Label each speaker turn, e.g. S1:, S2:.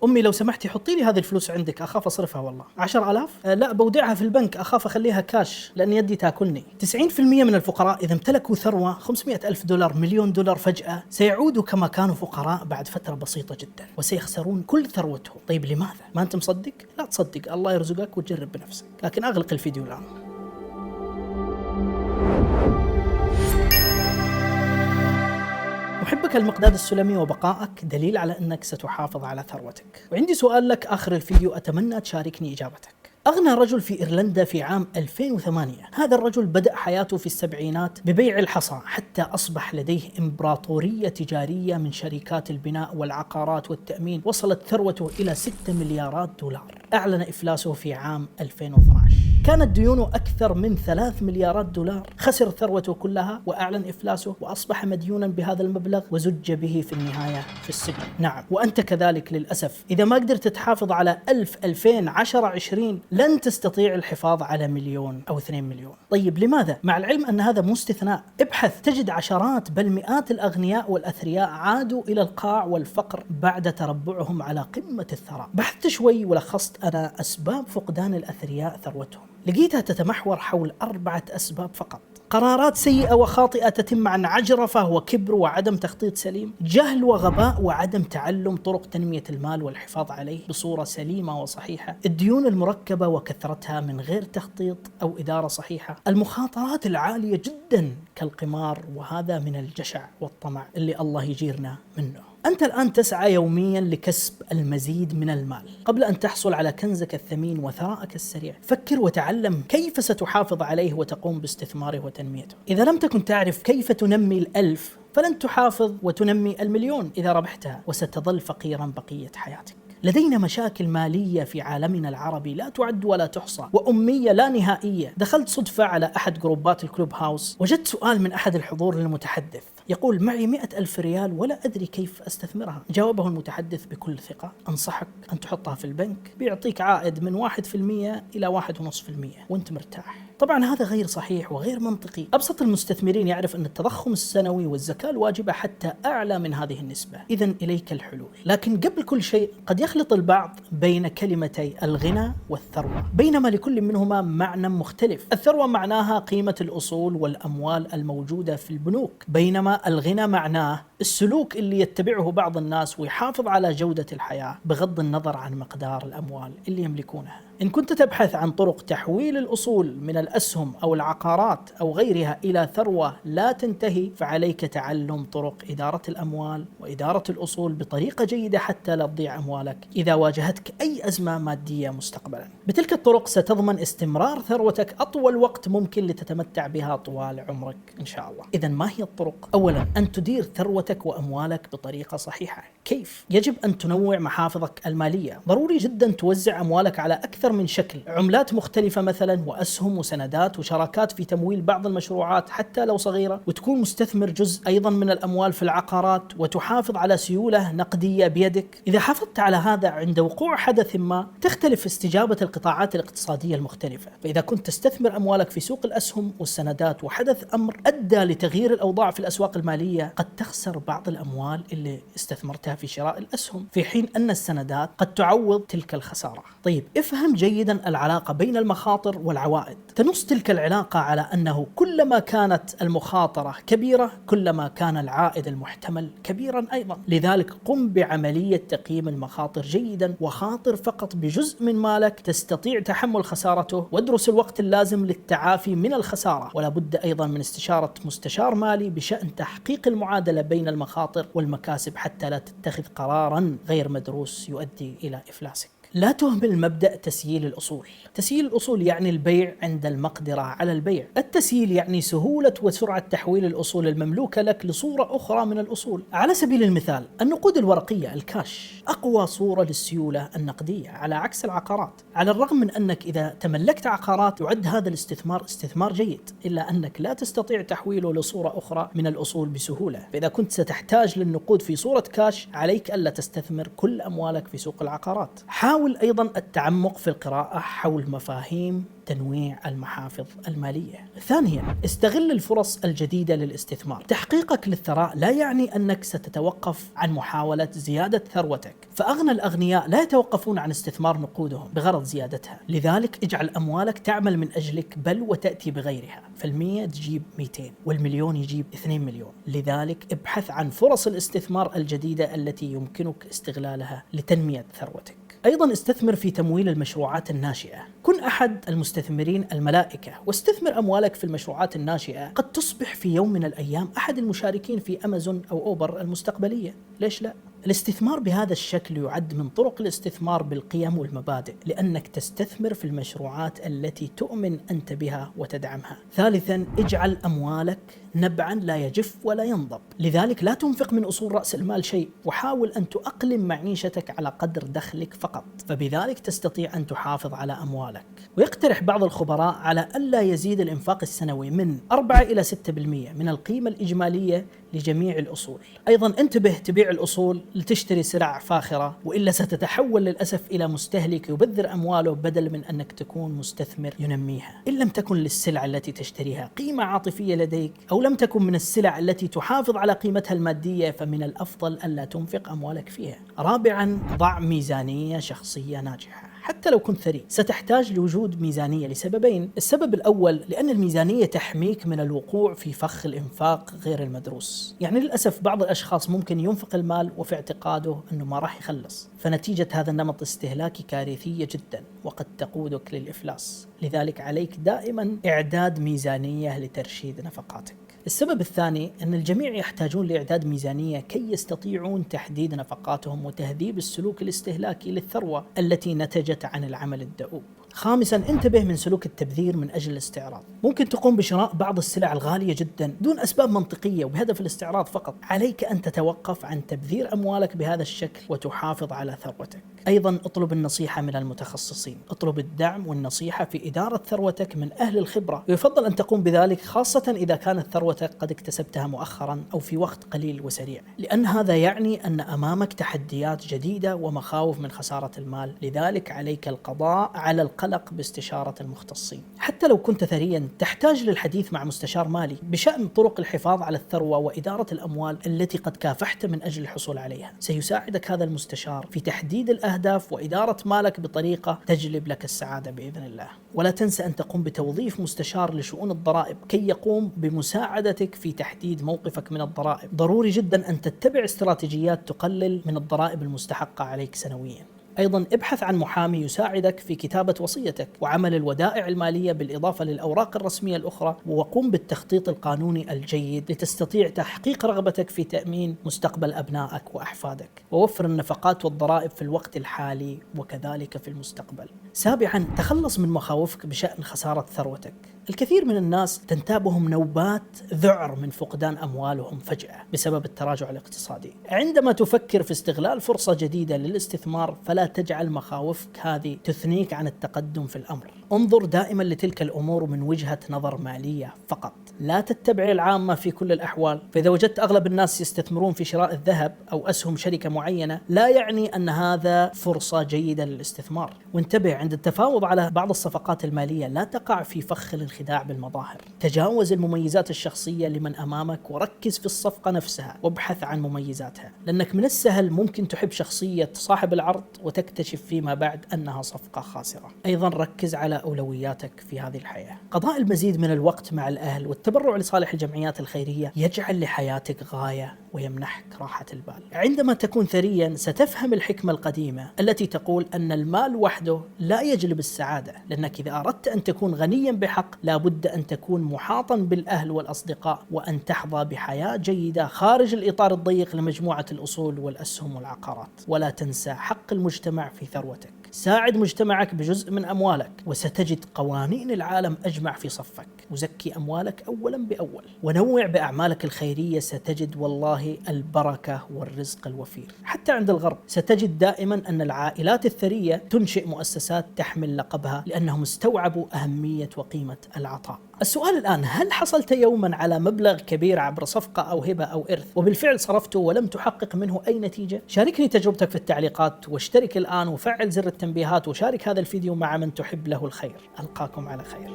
S1: أمي لو سمحتي حطي لي هذه الفلوس عندك، أخاف أصرفها والله. 10,000؟ لا بودعها في البنك، أخاف أخليها كاش لأن يدي تاكلني. 90% من الفقراء إذا امتلكوا ثروة 500,000 دولار، مليون دولار فجأة، سيعودوا كما كانوا فقراء بعد فترة بسيطة جدا وسيخسرون كل ثروتهم. طيب لماذا؟ ما أنت مصدق؟ لا تصدق، الله يرزقك وتجرب بنفسك. لكن أغلق الفيديو الآن. محبك المقداد السلمي وبقائك دليل على أنك ستحافظ على ثروتك. وعندي سؤال لك آخر الفيديو أتمنى تشاركني إجابتك. أغنى رجل في إيرلندا في عام 2008. هذا الرجل بدأ حياته في السبعينات ببيع الحصى حتى أصبح لديه إمبراطورية تجارية من شركات البناء والعقارات والتأمين. وصلت ثروته إلى 6 مليارات دولار. أعلن إفلاسه في عام 2012. كانت ديونه أكثر من 3 مليارات دولار. خسر ثروته كلها وأعلن إفلاسه وأصبح مديونا بهذا المبلغ وزج به في النهاية في السجن. نعم، وأنت كذلك للأسف. إذا ما قدرت تحافظ على 1000، 2000، 10، 20 لن تستطيع الحفاظ على مليون أو 2 مليون. طيب لماذا؟ مع العلم أن هذا مو استثناء. ابحث تجد عشرات بل مئات الأغنياء والأثرياء عادوا إلى القاع والفقر بعد تربعهم على قمة الثراء. بحثت شوي ولخصت أنا أسباب فقدان الأثرياء ثروتهم. لقيتها تتمحور حول 4 أسباب فقط. قرارات سيئة وخاطئة تتم عن عجرفة وكبر وعدم تخطيط سليم، جهل وغباء وعدم تعلم طرق تنمية المال والحفاظ عليه بصورة سليمة وصحيحة، الديون المركبة وكثرتها من غير تخطيط أو إدارة صحيحة، المخاطرات العالية جدا كالقمار، وهذا من الجشع والطمع اللي الله يجيرنا منه. أنت الآن تسعى يوميا لكسب المزيد من المال. قبل أن تحصل على كنزك الثمين وثرائك السريع، فكر وتعلم كيف ستحافظ عليه وتقوم باستثماره وتنميته. إذا لم تكن تعرف كيف تنمي 1000 فلن تحافظ وتنمي 1,000,000 إذا ربحتها، وستظل فقيرا بقية حياتك. لدينا مشاكل مالية في عالمنا العربي لا تعد ولا تحصى، وأمية لا نهائية. دخلت صدفة على أحد جروبات الكلوب هاوس، وجدت سؤال من أحد الحضور للمتحدث يقول: معي 100,000 ريال ولا أدري كيف أستثمرها. جاوبه المتحدث بكل ثقة: أنصحك أن تحطها في البنك، بيعطيك عائد من 1% إلى 1.5% وأنت مرتاح. طبعا هذا غير صحيح وغير منطقي. أبسط المستثمرين يعرف أن التضخم السنوي والزكاة الواجبة حتى أعلى من هذه النسبة. إذن إليك الحلول. لكن قبل كل شيء قد يخلط البعض بين كلمتي الغنى والثروة، بينما لكل منهما معنى مختلف. الثروة معناها قيمة الأصول والأموال الموجودة في البنوك، بينما الغنى معناه السلوك اللي يتبعه بعض الناس ويحافظ على جودة الحياة بغض النظر عن مقدار الأموال اللي يملكونها. إن كنت تبحث عن طرق تحويل الأصول من الأسهم أو العقارات أو غيرها إلى ثروة لا تنتهي، فعليك تعلم طرق إدارة الأموال وإدارة الأصول بطريقة جيدة حتى لا تضيع أموالك إذا واجهتك أي أزمة مادية مستقبلا. بتلك الطرق ستضمن استمرار ثروتك أطول وقت ممكن لتتمتع بها طوال عمرك إن شاء الله. إذن ما هي الطرق؟ أولا، أن تدير ثروتك وأموالك بطريقة صحيحة. كيف؟ يجب أن تنوع محافظك المالية. ضروري جدا توزع أموالك على أكثر من شكل، عملات مختلفة مثلا، وأسهم وسندات وشراكات في تمويل بعض المشروعات حتى لو صغيرة، وتكون مستثمر جزء أيضا من الأموال في العقارات، وتحافظ على سيولة نقدية بيدك. إذا حافظت على هذا عند وقوع حدث ما تختلف استجابة القطاعات الاقتصادية المختلفة. فإذا كنت تستثمر أموالك في سوق الأسهم والسندات وحدث أمر أدى لتغيير الأوضاع في الأسواق المالية، قد تخسر بعض الأموال اللي استثمرتها في شراء الأسهم، في حين أن السندات قد تعوض تلك الخسارة. طيب افهم جيدا العلاقة بين المخاطر والعوائد. تنص تلك العلاقة على أنه كلما كانت المخاطرة كبيرة كلما كان العائد المحتمل كبيرا أيضا. لذلك قم بعملية تقييم المخاطر جيدا، وخاطر فقط بجزء من مالك تستطيع تحمل خسارته، وادرس الوقت اللازم للتعافي من الخسارة. ولا بد أيضا من استشارة مستشار مالي بشأن تحقيق المعادلة بين المخاطر والمكاسب حتى لا تتخذ قرارا غير مدروس يؤدي إلى إفلاسك. لا تهمل مبدأ تسييل الأصول. تسييل الأصول يعني البيع عند المقدرة على البيع. التسييل يعني سهولة وسرعة تحويل الأصول المملوكة لك لصورة أخرى من الأصول. على سبيل المثال، النقود الورقية الكاش أقوى صورة للسيولة النقدية على عكس العقارات. على الرغم من أنك إذا تملكت عقارات يعد هذا الاستثمار استثمار جيد، إلا أنك لا تستطيع تحويله لصورة أخرى من الأصول بسهولة. فإذا كنت ستحتاج للنقود في صورة كاش، عليك ألا تستثمر كل أموالك في سوق العقارات. حاول حاول أيضا التعمق في القراءة حول مفاهيم تنويع المحافظ المالية. ثانيا، استغل الفرص الجديدة للاستثمار. تحقيقك للثراء لا يعني أنك ستتوقف عن محاولة زيادة ثروتك، فأغنى الأغنياء لا يتوقفون عن استثمار نقودهم بغرض زيادتها. لذلك اجعل أموالك تعمل من أجلك بل وتأتي بغيرها، فالمية تجيب 200 والمليون يجيب 2 مليون. لذلك ابحث عن فرص الاستثمار الجديدة التي يمكنك استغلالها لتنمية ثروتك. أيضا استثمر في تمويل المشروعات الناشئة. كن أحد المستثمرين الملائكة واستثمر أموالك في المشروعات الناشئة. قد تصبح في يوم من الأيام أحد المشاركين في أمازون أو أوبر المستقبلية، ليش لا؟ الاستثمار بهذا الشكل يعد من طرق الاستثمار بالقيم والمبادئ، لأنك تستثمر في المشروعات التي تؤمن أنت بها وتدعمها. ثالثا، اجعل أموالك نبعا لا يجف ولا ينضب، لذلك لا تنفق من أصول رأس المال شيء، وحاول أن تؤقلم معيشتك على قدر دخلك فقط، فبذلك تستطيع أن تحافظ على أموالك. ويقترح بعض الخبراء على ألا يزيد الإنفاق السنوي من 4 إلى 6% من القيمة الإجمالية لجميع الأصول. أيضا انتبه تبيع الأصول لتشتري سلع فاخرة، وإلا ستتحول للأسف إلى مستهلك يبذر أمواله بدل من أنك تكون مستثمر ينميها. إن لم تكن للسلع التي تشتريها قيمة عاطفية لديك، أو لم تكن من السلع التي تحافظ على قيمتها المادية، فمن الأفضل ألا تنفق أموالك فيها. رابعا، ضع ميزانية شخصية ناجحة. حتى لو كنت ثري ستحتاج لوجود ميزانية لسببين. السبب الأول لأن الميزانية تحميك من الوقوع في فخ الإنفاق غير المدروس. يعني للأسف بعض الأشخاص ممكن ينفق المال وفي اعتقاده أنه ما راح يخلص، فنتيجة هذا النمط الاستهلاكي كارثية جدا وقد تقودك للإفلاس. لذلك عليك دائما إعداد ميزانية لترشيد نفقاتك. السبب الثاني أن الجميع يحتاجون لإعداد ميزانية كي يستطيعون تحديد نفقاتهم وتهذيب السلوك الاستهلاكي للثروة التي نتجت عن العمل الدؤوب. خامسا، انتبه من سلوك التبذير من أجل الاستعراض. ممكن تقوم بشراء بعض السلع الغالية جدا دون أسباب منطقية وبهدف الاستعراض فقط. عليك أن تتوقف عن تبذير أموالك بهذا الشكل وتحافظ على ثروتك. أيضا اطلب النصيحة من المتخصصين. اطلب الدعم والنصيحة في إدارة ثروتك من أهل الخبرة، ويفضل أن تقوم بذلك خاصة إذا كانت ثروتك قد اكتسبتها مؤخرا أو في وقت قليل وسريع، لأن هذا يعني أن أمامك تحديات جديدة ومخاوف من خسارة المال. لذلك عليك القضاء على القلق باستشارة المختصين. حتى لو كنت ثريا تحتاج للحديث مع مستشار مالي بشأن طرق الحفاظ على الثروة وإدارة الأموال التي قد كافحت من أجل الحصول عليها. سيساعدك هذا المستشار في تحديد الأهداف وإدارة مالك بطريقة تجلب لك السعادة بإذن الله. ولا تنسى أن تقوم بتوظيف مستشار لشؤون الضرائب كي يقوم بمساعدتك في تحديد موقفك من الضرائب. ضروري جدا أن تتبع استراتيجيات تقلل من الضرائب المستحقة عليك سنويا. أيضا ابحث عن محامي يساعدك في كتابة وصيتك وعمل الودائع المالية بالإضافة للأوراق الرسمية الأخرى، وقم بالتخطيط القانوني الجيد لتستطيع تحقيق رغبتك في تأمين مستقبل أبنائك وأحفادك، ووفر النفقات والضرائب في الوقت الحالي وكذلك في المستقبل. سابعا، تخلص من مخاوفك بشأن خسارة ثروتك. الكثير من الناس تنتابهم نوبات ذعر من فقدان أموالهم فجأة بسبب التراجع الاقتصادي. عندما تفكر في استغلال فرصة جديدة للاستثمار فلا تجعل مخاوفك هذه تثنيك عن التقدم في الأمر. انظر دائما لتلك الأمور من وجهة نظر مالية فقط، لا تتبع العامة في كل الأحوال. فإذا وجدت أغلب الناس يستثمرون في شراء الذهب أو أسهم شركة معينة لا يعني أن هذا فرصة جيدة للاستثمار. وانتبه عند التفاوض على بعض الصفقات المالية لا تقع في فخ الانخداع بالمظاهر. تجاوز المميزات الشخصية لمن أمامك وركز في الصفقة نفسها وابحث عن مميزاتها، لأنك من السهل ممكن تحب شخصية صاحب العرض وتكتشف فيما بعد أنها صفقة خاسرة. أيضا ركز على أولوياتك في هذه الحياة. قضاء المزيد من الوقت مع الأهل والتبرع لصالح الجمعيات الخيرية يجعل لحياتك غاية ويمنحك راحة البال. عندما تكون ثريا ستفهم الحكمة القديمة التي تقول أن المال وحده لا يجلب السعادة، لأنك إذا أردت أن تكون غنيا بحق لابد أن تكون محاطا بالأهل والأصدقاء وأن تحظى بحياة جيدة خارج الإطار الضيق لمجموعة الأصول والأسهم والعقارات. ولا تنسى حق المجتمع في ثروتك. ساعد مجتمعك بجزء من أموالك وستجد قوانين العالم أجمع في صفك. وزكي أموالك أولا بأول ونوع بأعمالك الخيرية، ستجد والله البركة والرزق الوفير. حتى عند الغرب ستجد دائما أن العائلات الثرية تنشئ مؤسسات تحمل لقبها لأنهم استوعبوا أهمية وقيمة العطاء. السؤال الآن، هل حصلت يوما على مبلغ كبير عبر صفقة أو هبة أو إرث وبالفعل صرفته ولم تحقق منه أي نتيجة؟ شاركني تجربتك في التعليقات واشترك الآن وفعل زر التنبيهات وشارك هذا الفيديو مع من تحب له الخير. ألقاكم على خير.